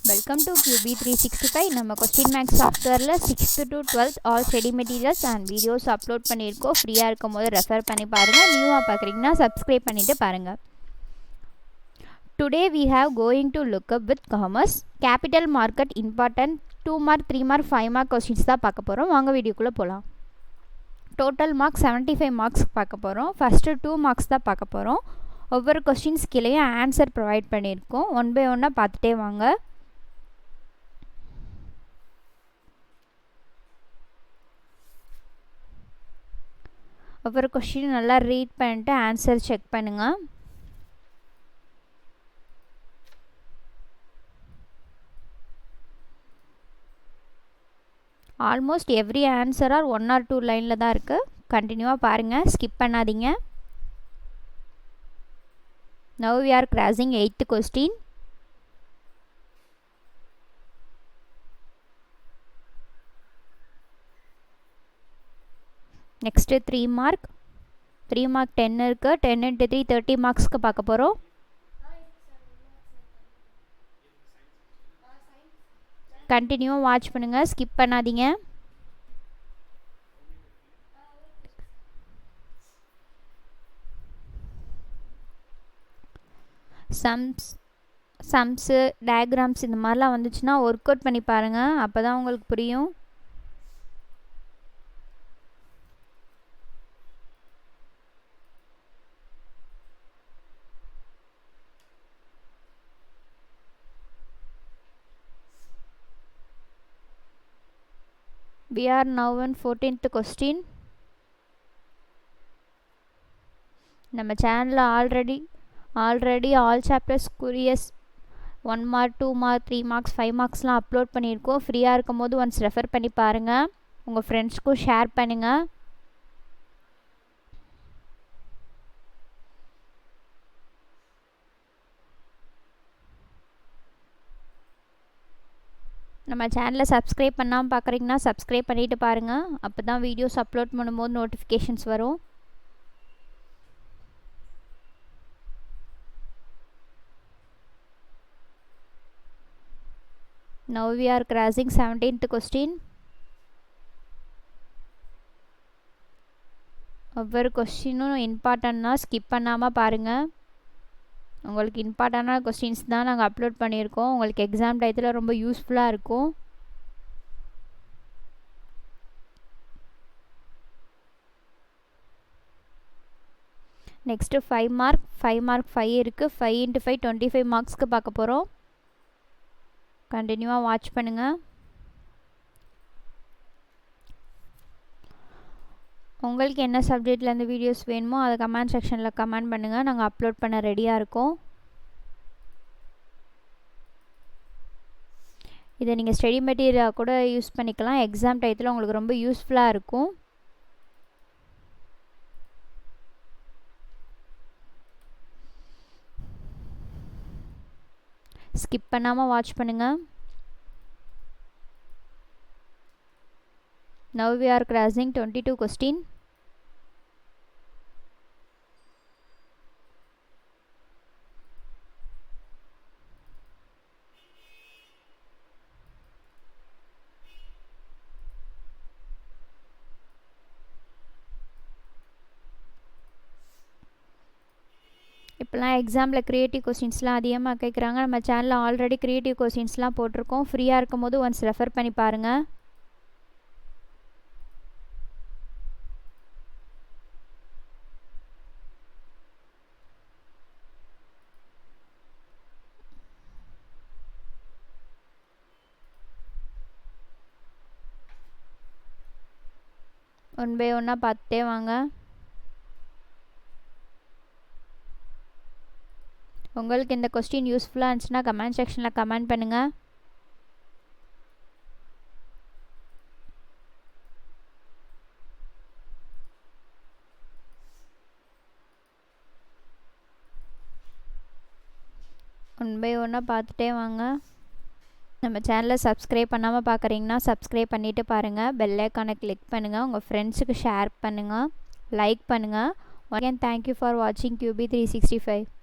Welcome to QB365. நம்ம question maths சாஃப்ட்வேரில் 6th to 12th all study materials and videos upload பண்ணியிருக்கோம். ஃப்ரீயாக இருக்கும் போது ரெஃபர் பண்ணி பாருங்கள். நியூவாக பார்க்குறீங்கன்னா சப்ஸ்கிரைப் பண்ணிவிட்டு பாருங்கள். Today we have going to look up with commerce. Capital market important 2 mark, 3 mark, 5 mark questions தான் பார்க்க போகிறோம். வாங்க வீடியோக்குள்ளே போகலாம். டோட்டல் மார்க் 75 மார்க்ஸ் பார்க்க போகிறோம். ஃபஸ்ட்டு 2 மார்க்ஸ் தான் பார்க்க போகிறோம். ஒவ்வொரு கொஸ்டின்ஸ் கீழேயும் ஆன்சர் ப்ரொவைட் பண்ணியிருக்கோம். ஒன் பை ஒன்னாக பார்த்துட்டே வாங்க. ஒவ்வொரு கொஸ்டின் நல்லா ரீட் பண்ணிட்டு ஆன்சர் செக் பண்ணுங்கள். Almost every answer are 1 or 2 லைனில் தான் இருக்குது. கண்டினியூவாக பாருங்கள், ஸ்கிப் பண்ணாதீங்க. Now we are crossing 8th question. Next 3 mark 10 இருக்கு. 10 into 3 30 மார்க்ஸ்க்கு பார்க்க போகிறோம். கண்டினியூவாக வாட்ச் பண்ணுங்கள், ஸ்கிப் பண்ணாதீங்க. சம்ஸு டயக்ராம்ஸ் இந்த மாதிரிலாம் வந்துச்சுன்னா ஒர்க் அவுட் பண்ணி பாருங்கள், அப்போ தான் உங்களுக்கு புரியும். We are now on 14th question. நம்ம சேனலில் ஆல்ரெடி ஆல் சாப்டர்ஸ் குரியஸ் 1 mark 2 mark 3 marks 5 marksலாம் அப்லோட் பண்ணியிருக்கோம். ஃப்ரீயாக இருக்கும் போது ஒன்ஸ் ரெஃபர் பண்ணி பாருங்கள், உங்கள் ஃப்ரெண்ட்ஸ்க்கும் ஷேர் பண்ணுங்கள். நம்ம சேனலை சப்ஸ்கிரைப் பண்ணாமல் பார்க்குறீங்கன்னா சப்ஸ்கிரைப் பண்ணிவிட்டு பாருங்கள், அப்போ தான் வீடியோஸ் அப்லோட் பண்ணும்போது நோட்டிஃபிகேஷன்ஸ் வரும். Now we are crossing 17th question. ஒவ்வொரு கொஸ்டினும் இம்பார்ட்டன்னா ஸ்கிப் பண்ணாமல் பாருங்கள். உங்களுக்கு இம்பார்ட்டண்டான கொஸ்டின்ஸ் தான் நாங்கள் அப்லோட் பண்ணியிருக்கோம். உங்களுக்கு எக்ஸாம் டயத்தில் ரொம்ப யூஸ்ஃபுல்லாக இருக்கும். நெக்ஸ்ட்டு 5 mark 5 இருக்குது. 5 into 5 25 மார்க்ஸ்க்கு பார்க்க போகிறோம். கண்டினியூவாக வாட்ச் பண்ணுங்கள். உங்களுக்கு என்ன சப்ஜெக்டில் இந்த வீடியோஸ் வேணுமோ அதை கமெண்ட் செக்ஷனில் கமெண்ட் பண்ணுங்கள், நாங்கள் அப்லோட் பண்ண ரெடியாக இருக்கோம். இதை நீங்கள் ஸ்டடி மெட்டீரியலாக கூட யூஸ் பண்ணிக்கலாம். எக்ஸாம் டயத்தில் உங்களுக்கு ரொம்ப யூஸ்ஃபுல்லாக இருக்கும். ஸ்கிப் பண்ணாமல் வாட்ச் பண்ணுங்கள். Now we are crossing 22 question. இப்போலாம் எக்ஸாமில் க்ரியேட்டிவ் கொஸ்டின்ஸ்லாம் அதிகமாக கேட்குறாங்க. நம்ம சேனலில் ஆல்ரெடி க்ரியேட்டிவ் கொஸ்டின்ஸ்லாம் போட்டிருக்கோம். ஃப்ரீயாக இருக்கும் போது ஒன்ஸ் ரெஃபர் பண்ணி பாருங்கள். ஒன் பை ஒன்னாக பார்த்துட்டே வாங்க. உங்களுக்கு இந்த கொஸ்டின் யூஸ்ஃபுல்லாக இருந்துச்சுன்னா கமெண்ட் செக்ஷனில் கமெண்ட் பண்ணுங்கள். ஒன் பை ஒன்னாக பார்த்துட்டே வாங்க. நம்ம சேனலை சப்ஸ்கிரைப் பண்ணாமல் பார்க்குறீங்கன்னா சப்ஸ்கிரைப் பண்ணிவிட்டு பாருங்கள். பெல் ஐக்கானை கிளிக் பண்ணுங்கள், உங்கள் ஃப்ரெண்ட்ஸுக்கு ஷேர் பண்ணுங்கள், லைக் பண்ணுங்கள். Again, thank you for watching QB365.